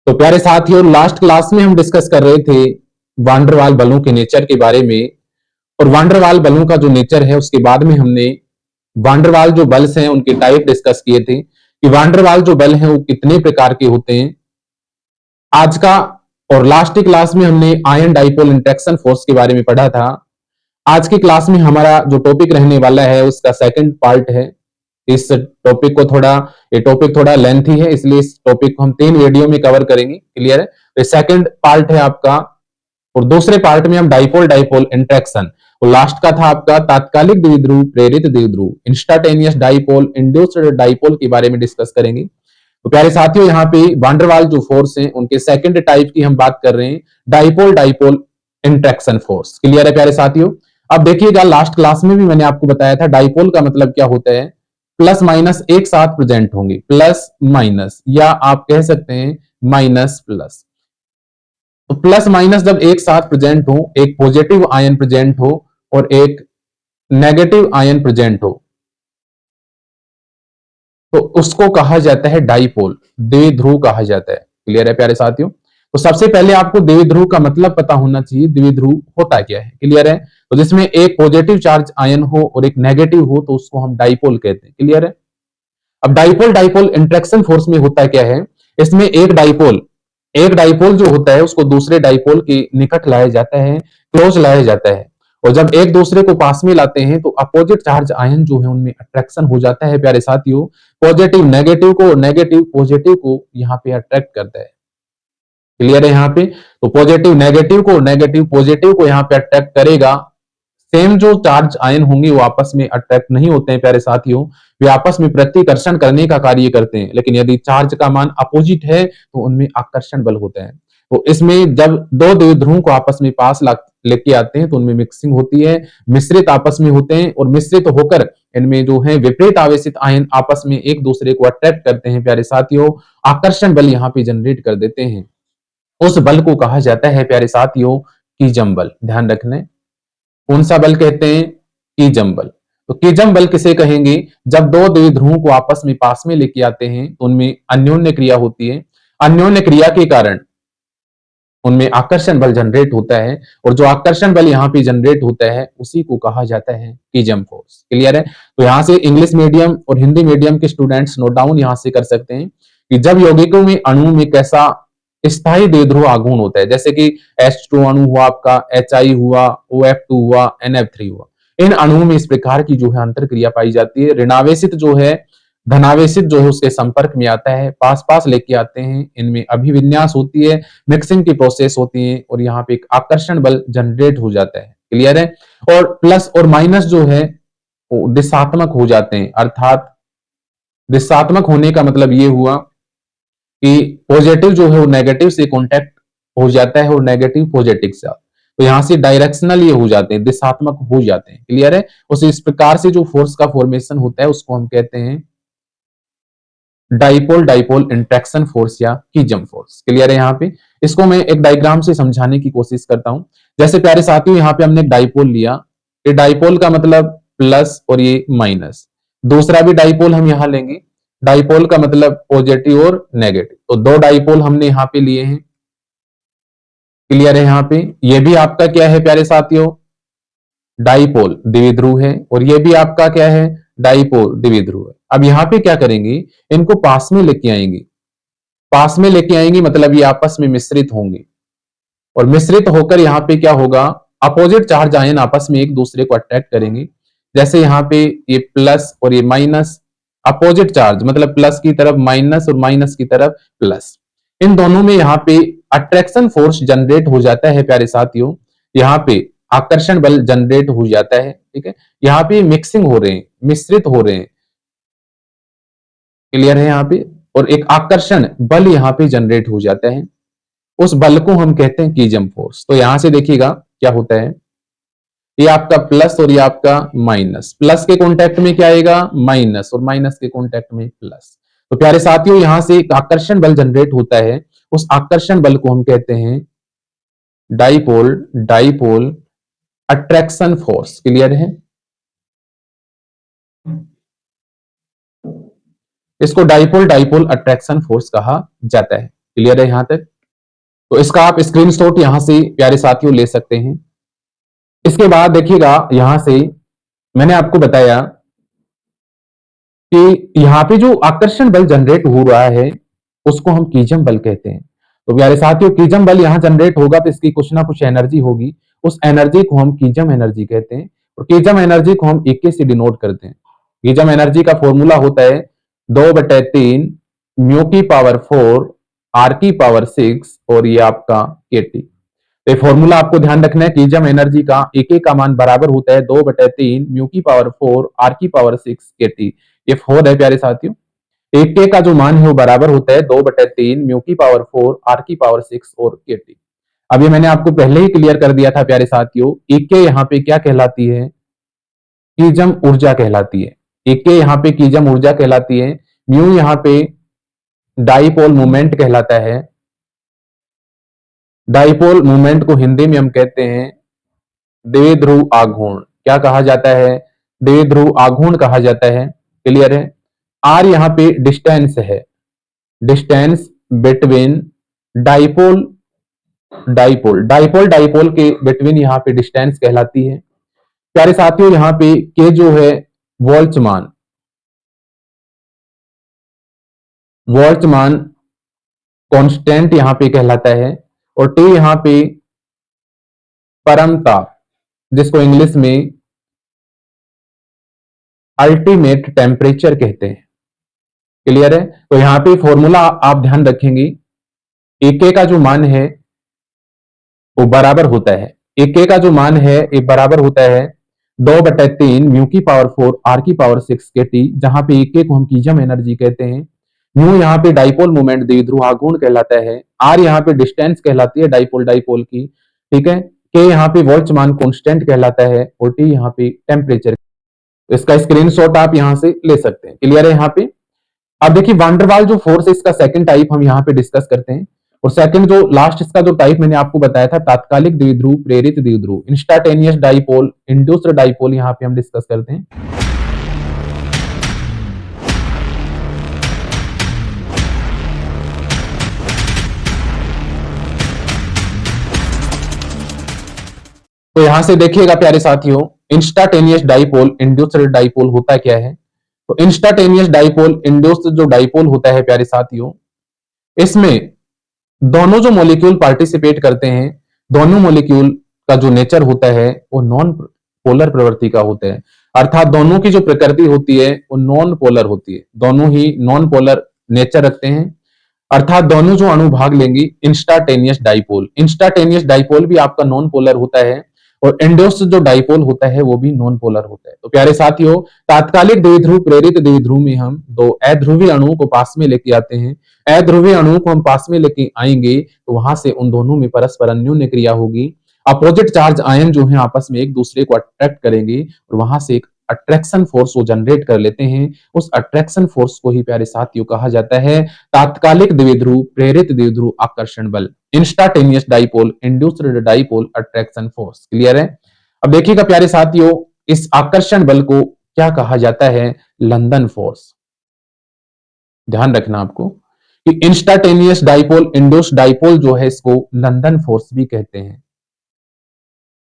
तो प्यारे साथियों, लास्ट क्लास में हम डिस्कस कर रहे थे वांडरवाल बलों के नेचर के बारे में। और वांडरवाल बलों का जो नेचर है उसके बाद में हमने वांडरवाल जो बल्स हैं उनके टाइप डिस्कस किए थे कि वांडरवाल जो बल हैं वो कितने प्रकार के होते हैं। आज का और लास्ट की क्लास में हमने आयन डाइपोल इंटरेक्शन फोर्स के बारे में पढ़ा था। आज की क्लास में हमारा जो टॉपिक रहने वाला है उसका सेकंड पार्ट है। इस टॉपिक को थोड़ा ये टॉपिक थोड़ा लेंथी है, इसलिए इस टॉपिक को हम 3 वीडियो में कवर करेंगे। क्लियर है? तो सेकंड पार्ट है आपका। और दूसरे पार्ट में हम डाइपोल डाइपोल इंटरेक्शन, और लास्ट का था आपका तात्कालिक द्विध्रुव प्रेरित द्विध्रुव इंस्टाटेनियस डाइपोल इंड्यूस्ड डाइपोल के बारे में डिस्कस करेंगे। तो प्यारे साथियों, यहाँ पे वांडरवाल जो फोर्स हैं उनके सेकंड टाइप की हम बात कर रहे हैं, dipole dipole interaction force. Clear है प्यारे साथियों? अब देखिएगा, लास्ट क्लास में भी मैंने आपको बताया था डाइपोल का मतलब क्या होता है। प्लस माइनस एक साथ प्रेजेंट होंगे, प्लस माइनस, या आप कह सकते हैं माइनस प्लस। तो प्लस माइनस जब एक साथ प्रेजेंट हो, एक पॉजिटिव आयन प्रेजेंट हो और एक नेगेटिव आयन प्रेजेंट हो, तो उसको कहा जाता है डाइपोल, द्विध्रुव कहा जाता है। क्लियर है प्यारे साथियों? तो सबसे पहले आपको द्विध्रुव का मतलब पता होना चाहिए, द्विध्रुव होता क्या है। क्लियर है? तो जिसमें एक पॉजिटिव चार्ज आयन हो और एक नेगेटिव हो तो उसको हम डाइपोल कहते हैं। क्लियर है? अब डाइपोल डाइपोल इंटरेक्शन फोर्स में होता क्या है, इसमें एक डाइपोल जो होता है उसको दूसरे डाइपोल के निकट लाया जाता है, क्लोज लाया जाता है। और जब एक दूसरे को पास में लाते हैं तो अपोजिट चार्ज आयन जो है उनमें अट्रैक्शन हो जाता है प्यारे साथियों। पॉजिटिव नेगेटिव को, नेगेटिव पॉजिटिव को यहाँ पे अट्रैक्ट करता है। क्लियर है यहाँ पे? तो पॉजिटिव नेगेटिव को, नेगेटिव पॉजिटिव को यहाँ पे अट्रैक्ट करेगा। सेम जो चार्ज आयन होंगे वो आपस में अट्रैक्ट नहीं होते हैं प्यारे साथियों, वे आपस में प्रतिकर्षण करने का कार्य करते हैं। लेकिन यदि चार्ज का मान अपोजिट है तो उनमें आकर्षण बल होता है। तो इसमें जब दो द्विध्रुवों को आपस में पास लेके आते हैं तो उनमें मिक्सिंग होती है, मिश्रित आपस में होते हैं, और मिश्रित होकर इनमें जो है विपरीत आवेशित आयन आपस में एक दूसरे को अट्रैक्ट करते हैं प्यारे साथियों, आकर्षण बल यहाँ पे जनरेट कर देते हैं। उस बल को कहा जाता है प्यारे साथियों कीजम बल। ध्यान रखना, कौन सा बल कहते हैं? कीजम बल। तो कीजम बल किसे कहेंगे? जब दो द्विध्रुवों को आपस में पास में लेके आते हैं तो उनमें अन्योन्य क्रिया होती है, अन्योन्य क्रिया के कारण उनमें आकर्षण बल जनरेट होता है, और जो आकर्षण बल यहाँ पे जनरेट होता है उसी को कहा जाता है कीजम फोर्स। क्लियर है? तो यहाँ से इंग्लिश मीडियम और हिंदी मीडियम के स्टूडेंट्स नोट डाउन यहाँ से कर सकते हैं कि जब यौगिकों में अणु में कैसा स्थायी द्विध्रुव आघूर्ण होता है, जैसे कि H2 अणु हुआ आपका, HI हुआ, OF2 हुआ, NF3 हुआ, इन अणुओं में इस प्रकार की जो है अंतर क्रिया पाई जाती है। ऋणावेशित जो है धनावेशित जो है उसके संपर्क में आता है, पास पास लेके आते हैं, इनमें अभिविन्यास होती है, मिक्सिंग की प्रोसेस होती है, और यहाँ पे एक आकर्षण बल जनरेट हो जाता है। क्लियर है? और प्लस और माइनस जो है वो दिशात्मक हो जाते हैं, अर्थात दिशात्मक होने का मतलब ये हुआ कि पॉजिटिव जो है वो नेगेटिव से कॉन्टैक्ट हो जाता है और नेगेटिव पॉजिटिव से। तो यहां से डायरेक्शनल ये हो जाते हैं, दिशात्मक हो जाते हैं। क्लियर है? उस इस प्रकार से जो फोर्स का फॉर्मेशन होता है उसको हम कहते हैं डाइपोल डाइपोल इंटरेक्शन फोर्स या कीजम फोर्स। क्लियर है? यहाँ पे इसको मैं एक डायग्राम से समझाने की कोशिश करता हूं। जैसे प्यारे साथियों, यहाँ पे हमने एक डाइपोल लिया, ये डाइपोल का मतलब प्लस और ये माइनस। दूसरा भी डाइपोल हम यहाँ लेंगे, डाइपोल का मतलब पॉजिटिव और नेगेटिव। तो दो डाइपोल हमने यहाँ पे लिए हैं। क्लियर है? यहाँ पे ये भी आपका क्या है प्यारे साथियों? डाइपोल द्विध्रुव है, और ये भी आपका क्या है? डाइपोल द्विध्रुव है। अब यहाँ पे क्या करेंगे, इनको पास में लेके आएंगे, पास में लेके आएंगे मतलब ये आपस में मिश्रित होंगे, और मिश्रित होकर यहाँ पे क्या होगा, अपोजिट चार्ज आयन आपस में एक दूसरे को अट्रैक्ट करेंगे। जैसे यहाँ पे ये प्लस और ये माइनस, अपोजिट चार्ज मतलब प्लस की तरफ माइनस और माइनस की तरफ प्लस, इन दोनों में यहाँ पे अट्रैक्शन फोर्स जनरेट हो जाता है प्यारे साथियों। यहाँ पे आकर्षण बल जनरेट हो जाता है। ठीक है? यहाँ पे मिक्सिंग हो रहे हैं, मिश्रित हो रहे हैं। क्लियर है यहाँ पे? और एक आकर्षण बल यहाँ पे जनरेट हो जाता है, उस बल को हम कहते हैं कीजम फोर्स। तो यहां से देखिएगा क्या होता है, ये आपका प्लस और ये आपका माइनस, प्लस के कांटेक्ट में क्या आएगा? माइनस, और माइनस के कांटेक्ट में प्लस। तो प्यारे साथियों, यहां से एक आकर्षण बल जनरेट होता है, उस आकर्षण बल को हम कहते हैं dipole dipole attraction force. Clear है? इसको डाइपोल डाइपोल अट्रैक्शन फोर्स कहा जाता है। क्लियर है यहां तक? तो इसका आप स्क्रीनशॉट यहां से प्यारे साथियों ले सकते हैं। इसके बाद देखिएगा यहां से मैंने आपको बताया कि यहाँ पे जो आकर्षण बल जनरेट हो रहा है उसको हम कीजम बल कहते हैं। तो प्यारे साथियों कीजम बल यहाँ जनरेट होगा तो इसकी कुछ ना कुछ एनर्जी होगी, उस एनर्जी को हम कीजम एनर्जी कहते हैं और कीजम एनर्जी को हम एक से डिनोट करते हैं। कीजम एनर्जी का फॉर्मूला होता है 2/3 म्यू की पावर 4 आर की पावर 6 और ये आपका केटी। तो फॉर्मूला आपको ध्यान रखना है, कीजम एनर्जी का एक का मान बराबर होता है 2/3 म्यू की पावर 4 आर की पावर 6 केटी। ये 4 है प्यारे साथियों। एक के का जो मान है वो बराबर होता है 2/3 म्यू की पावर 4 आर की पावर 6 और केटी। अब ये मैंने आपको पहले ही क्लियर कर दिया था प्यारे साथियों, एक के यहाँ पे क्या कहलाती है? कीजम ऊर्जा कहलाती है। एक के यहाँ पे कीजम ऊर्जा कहलाती है, म्यू यहाँ पे डाइपोल मोमेंट कहलाता है। डाइपोल मूवमेंट को हिंदी में हम कहते हैं द्विध्रुव आघूर्ण। क्या कहा जाता है? द्विध्रुव आघूर्ण कहा जाता है। क्लियर है? आर यहाँ पे डिस्टेंस है, distance between dipole dipole dipole dipole के बिटवीन यहाँ पे डिस्टेंस कहलाती है। प्यारे साथियों यहाँ पे के जो है वोल्ट्जमान, वोल्ट्जमान कांस्टेंट यहाँ पे कहलाता है और टी यहाँ पे परमताप, जिसको इंग्लिश में अल्टीमेट टेम्परेचर कहते हैं। क्लियर है? तो यहां पे फॉर्मूला आप ध्यान रखेंगे, एक का जो मान है वो बराबर होता है, एक का जो मान है ये बराबर होता है 2/3 म्यू की पावर 4 आर की पावर 6 के टी, जहां पे एक को हम कीजम एनर्जी कहते हैं। म्यू यहाँ पे डाइपोल मोमेंट द्विध्रुव आघूर्ण कहलाता है, आर यहाँ पे डिस्टेंस कहलाती है डाइपोल डाइपोल की, ठीक है। के यहाँ पे वोल्ट्जमान कांस्टेंट कहलाता है और टी यहाँ पे टेम्परेचर। इसका स्क्रीनशॉट आप यहां से ले सकते हैं। क्लियर है यहाँ पे? अब देखिए वांडरवाल जो फोर्स है इसका सेकंड टाइप हम यहाँ पे डिस्कस करते हैं और सेकंड जो लास्ट इसका जो टाइप मैंने आपको बताया था तात्कालिक द्विध्रुव प्रेरित द्विध्रुव इंस्टाटेनियस डाइपोल इंड्यूस्ड डाइपोल, यहाँ पे हम डिस्कस करते हैं। तो यहां से देखिएगा प्यारे साथियों, इंस्टाटेनियस डाइपोल इंड्यूस्ड डाइपोल होता क्या है? तो इंस्टाटेनियस डाइपोल इंड्यूस्ड जो डाइपोल होता है प्यारे साथियों, इसमें दोनों जो मॉलिक्यूल पार्टिसिपेट करते हैं, दोनों मॉलिक्यूल का जो नेचर होता है वो नॉन पोलर प्रवृत्ति का होता है, अर्थात दोनों की जो प्रकृति होती है वो नॉन पोलर होती है, दोनों ही नॉन पोलर नेचर रखते हैं, अर्थात दोनों जो अणु भाग लेंगे इंस्टाटेनियस डाइपोल। इंस्टाटेनियस डाइपोल भी आपका नॉन पोलर होता है और इंड्यूस्ड जो डाइपोल होता है वो भी नॉन पोलर होता है। तो प्यारे साथियों, तात्कालिक द्विध्रुव प्रेरित द्विध्रुव में हम दो अध्रुवीय अणुओं को पास में लेके आते हैं। अध्रुवीय अणुओं को हम पास में लेके आएंगे तो वहां से उन दोनों में परस्पर अन्योन्य क्रिया होगी, अपोजिट चार्ज आयन जो है आपस में एक दूसरे को अट्रैक्ट करेंगे और वहां से एक अट्रैक्शन फोर्स वो जनरेट कर लेते हैं। उस अट्रैक्शन फोर्स को ही प्यारे साथियों कहा जाता है तात्कालिक द्विध्रुव प्रेरित द्विध्रुव आकर्षण बल, instantaneous dipole induced dipole attraction force. Clear है? अब देखिएगा प्यारे साथियों, इस आकर्षण बल को क्या कहा जाता है? London force. ध्यान रखना आपको कि इंस्टाटेनियस डाइपोल इंड्यूस्ड डाइपोल जो है इसको लंदन फोर्स भी कहते हैं,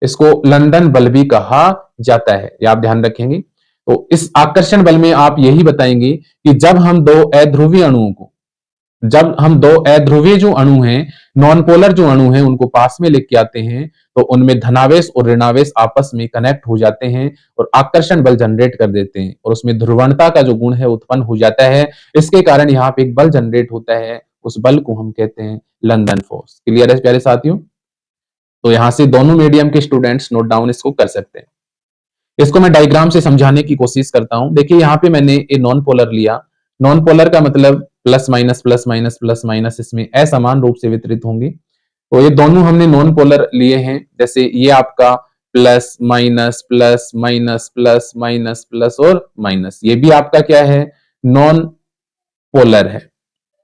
इसको लंदन बल भी कहा जाता है, ये आप ध्यान रखेंगे। तो इस आकर्षण बल में आप यही बताएंगे कि जब हम दो अध्रुवीय अणुओं को, जब हम दो अध्रुवीय जो अणु हैं, नॉन पोलर जो अणु हैं, उनको पास में लेके आते हैं तो उनमें धनावेश और ऋणावेश आपस में कनेक्ट हो जाते हैं और आकर्षण बल जनरेट कर देते हैं और उसमें ध्रुवणता का जो गुण है उत्पन्न हो जाता है। इसके कारण यहाँ पे एक बल जनरेट होता है, उस बल को हम कहते हैं लंदन फोर्स। क्लियर है प्यारे साथियों? तो यहां से दोनों मीडियम के स्टूडेंट्स नोट डाउन इसको कर सकते हैं। इसको मैं डायग्राम से समझाने की कोशिश करता हूं। देखिए यहाँ पे मैंने ये नॉन पोलर लिया, नॉन पोलर का मतलब plus minus plus minus plus minus इसमें असमान रूप से वितरित होंगे। तो ये दोनों हमने नॉन पोलर लिए हैं, जैसे ये आपका plus minus plus minus plus minus plus और माइनस, ये भी आपका क्या है? नॉन पोलर है,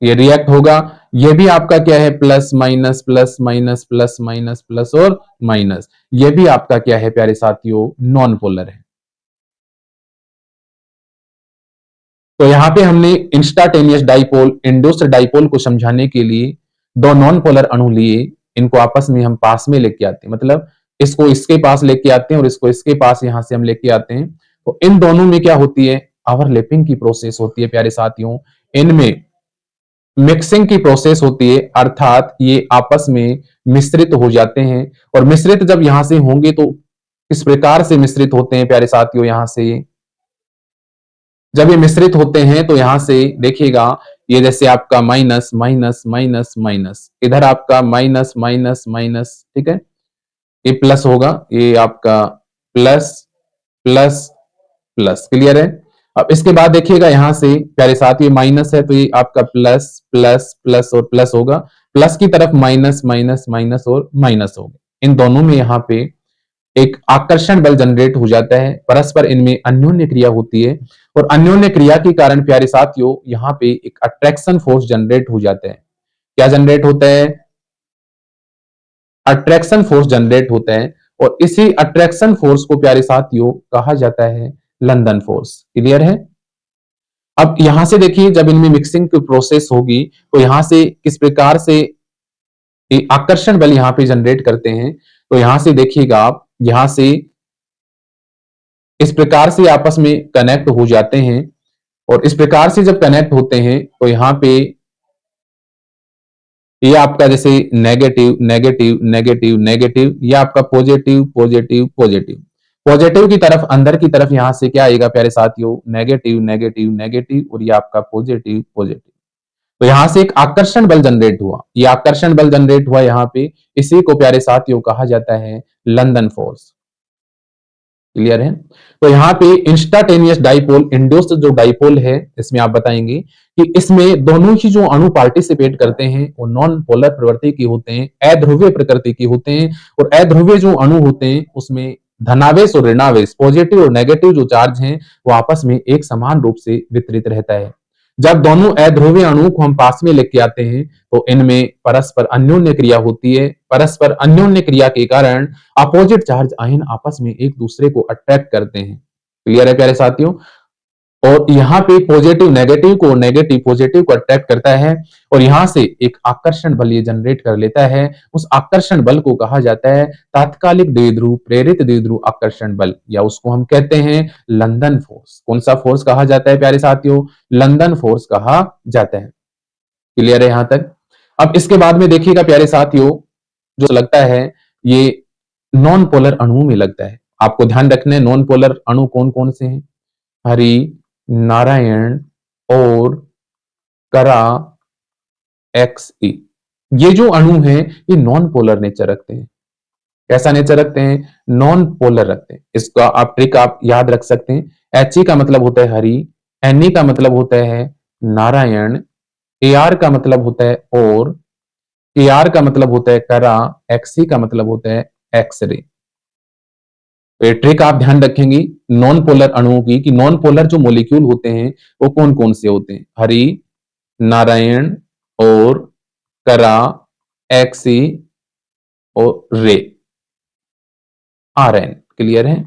ये रिएक्ट होगा। ये भी आपका क्या है? Plus minus plus minus plus minus plus और माइनस, ये भी आपका क्या है प्यारे साथियों? नॉन पोलर है। तो यहां पे हमने इंस्टाटेनियस डाइपोल इंड्यूस्ड डाइपोल को समझाने के लिए दो नॉन पोलर अणु लिए, इनको आपस में हम पास में लेके आते हैं, मतलब इसको इसके पास लेके आते हैं और इसको इसके पास यहां से हम लेके आते हैं, तो इन दोनों में क्या होती है, ओवरलैपिंग की प्रोसेस होती है प्यारे साथियों। इनमें मिक्सिंग की प्रोसेस होती है, अर्थात ये आपस में मिश्रित हो जाते हैं। और मिश्रित जब यहां से होंगे तो किस प्रकार से मिश्रित होते हैं प्यारे साथियों, यहां से जब ये मिश्रित होते हैं तो यहां से देखिएगा, ये जैसे आपका माइनस माइनस माइनस माइनस, इधर आपका माइनस माइनस माइनस, ठीक है, ये प्लस होगा, ये आपका प्लस प्लस प्लस, क्लियर है। अब इसके बाद देखिएगा यहां से प्यारे साथ, ये माइनस है तो ये आपका प्लस प्लस प्लस और प्लस होगा, प्लस की तरफ माइनस माइनस माइनस और माइनस होगा। इन दोनों में यहाँ पे एक आकर्षण बल जनरेट हो जाता है, परस्पर इनमें अन्योन्य क्रिया होती है, और अन्योन्य क्रिया के कारण प्यारे साथियों यहाँ पे एक अट्रैक्शन फोर्स जनरेट हो जाता है। क्या जनरेट होता है, अट्रैक्शन फोर्स जनरेट होता है, और इसी अट्रैक्शन फोर्स को प्यारे साथियों कहा जाता है लंदन फोर्स। क्लियर है। अब यहां से देखिए, जब इनमें मिक्सिंग की प्रोसेस होगी तो यहां से किस प्रकार से आकर्षण बल यहां पे जनरेट करते हैं, तो यहां से देखिएगा आप, यहां से इस प्रकार से आपस में कनेक्ट हो जाते हैं, और इस प्रकार से जब कनेक्ट होते हैं तो यहां पे ये आपका जैसे नेगेटिव नेगेटिव नेगेटिव नेगेटिव, ये आपका पॉजिटिव पॉजिटिव पॉजिटिव, पॉजिटिव की तरफ अंदर की तरफ यहां से क्या आएगा प्यारे साथियों, नेगेटिव नेगेटिव नेगेटिव, और ये आपका पॉजिटिव पॉजिटिव। तो यहां से एक आकर्षण बल जनरेट हुआ, ये आकर्षण बल जनरेट हुआ यहाँ पे, इसी को प्यारे साथियों कहा जाता है लंदन फोर्स। क्लियर है। तो यहाँ पे इंस्टाटेनियस डाइपोल इंड्यूस्ड जो डाइपोल है, इसमें आप बताएंगे कि इसमें दोनों ही जो अणु पार्टिसिपेट करते हैं वो नॉन पोलर प्रवृत्ति की होते हैं, अध्रुवीय प्रकृति की होते हैं, और अध्रुवीय जो अणु होते हैं उसमें धनावेश और ऋणावेश, पॉजिटिव और नेगेटिव जो चार्ज हैं वो आपस में एक समान रूप से वितरित रहता है। जब दोनों अध्रुवीय अणुओं को हम पास में लेके आते हैं तो इनमें परस्पर अन्योन्य क्रिया होती है, परस्पर अन्योन्य क्रिया के कारण अपोजिट चार्ज आयन आपस में एक दूसरे को अट्रैक्ट करते हैं। क्लियर है प्यारे साथियों। और यहाँ पे पॉजिटिव नेगेटिव को, नेगेटिव पॉजिटिव को अट्रैक्ट करता है, और यहां से एक आकर्षण बल ये जनरेट कर लेता है। उस आकर्षण बल को कहा जाता है तात्कालिक द्विध्रुव प्रेरित द्विध्रुव आकर्षण बल, या उसको हम कहते हैं लंदन फोर्स। कौन सा फोर्स कहा जाता है प्यारे साथियों, लंदन फोर्स कहा जाता है। क्लियर है यहां तक। अब इसके बाद में देखिएगा प्यारे साथियों, जो लगता है ये नॉन पोलर अणुओं में लगता है। आपको ध्यान रखना है नॉन पोलर अणु कौन कौन से हैं, हरि, नारायण और करा, XE। ये जो अणु हैं ये नॉन पोलर नेचर रखते हैं। कैसा नेचर रखते हैं, नॉन पोलर रखते हैं। इसका आप ट्रिक आप याद रख सकते हैं। HE का मतलब होता है हरि, NE का मतलब होता है नारायण, AR का मतलब होता है और, KR का मतलब होता है करा, XE का मतलब होता है एक्सरे। तो ये ट्रिक आप ध्यान रखेंगे नॉन पोलर अणुओं की, कि नॉन पोलर जो मोलिक्यूल होते हैं वो कौन कौन से होते हैं, हरि, नारायण और करा, XE और रे, RN। क्लियर है।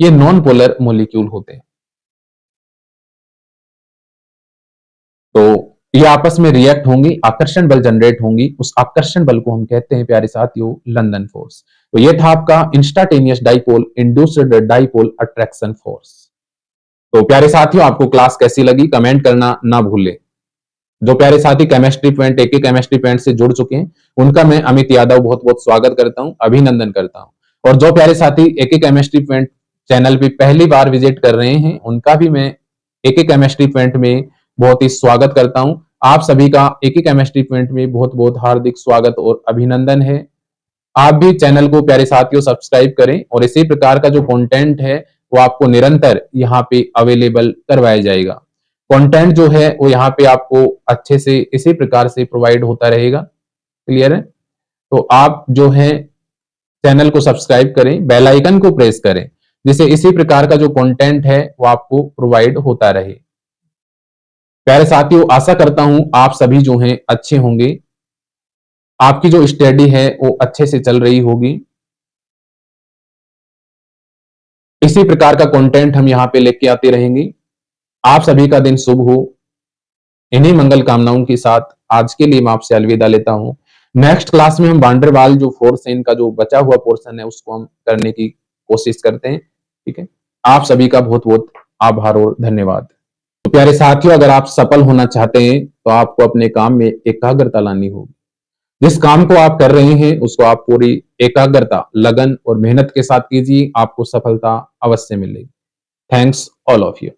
ये नॉन पोलर मोलिक्यूल होते हैं। तो ये आपस में रिएक्ट होंगी, आकर्षण बल जनरेट होंगी, उस आकर्षण बल को हम कहते हैं प्यारे साथियों लंदन फोर्स। तो ये था आपका instantaneous dipole induced dipole attraction force. तो प्यारे साथियों आपको क्लास कैसी लगी कमेंट करना ना भूलें। जो प्यारे साथी केमिस्ट्री पॉइंट एक केमिस्ट्री पॉइंट से जुड़ चुके हैं उनका मैं अमित यादव बहुत बहुत स्वागत करता हूं, अभिनंदन करता हूं। और जो प्यारे साथी एक केमिस्ट्री पॉइंट चैनल पे पहली बार विजिट कर रहे हैं उनका भी मैं एक केमिस्ट्री पॉइंट में बहुत ही स्वागत करता हूं। आप सभी का एक केमिस्ट्री पॉइंट में बहुत बहुत हार्दिक स्वागत और अभिनंदन है। आप भी चैनल को प्यारे साथियों सब्सक्राइब करें, और इसी प्रकार का जो कंटेंट है वो आपको निरंतर यहाँ पे अवेलेबल करवाया जाएगा। कंटेंट जो है वो यहाँ पे आपको अच्छे से इसी प्रकार से प्रोवाइड होता रहेगा। क्लियर है। तो आप जो है चैनल को सब्सक्राइब करें, बेल आइकन को प्रेस करें, जिससे इसी प्रकार का जो कंटेंट है वो आपको प्रोवाइड होता रहे। प्यारे साथियों आशा करता हूं आप सभी जो हैं अच्छे होंगे, आपकी जो स्टडी है वो अच्छे से चल रही होगी। इसी प्रकार का कंटेंट हम यहाँ पे लेके आते रहेंगे। आप सभी का दिन शुभ हो। इन्हीं मंगल कामनाओं के साथ आज के लिए मैं आपसे अलविदा लेता हूँ। नेक्स्ट क्लास में हम वांडरवाल जो फोर्स है इनका जो बचा हुआ पोर्शन है उसको हम करने की कोशिश करते हैं। ठीक है, आप सभी का बहुत बहुत आभार और धन्यवाद। तो प्यारे साथियों, अगर आप सफल होना चाहते हैं तो आपको अपने काम में एकाग्रता लानी होगी। जिस काम को आप कर रहे हैं उसको आप पूरी एकाग्रता, लगन और मेहनत के साथ कीजिए, आपको सफलता अवश्य मिलेगी। Thanks all of you.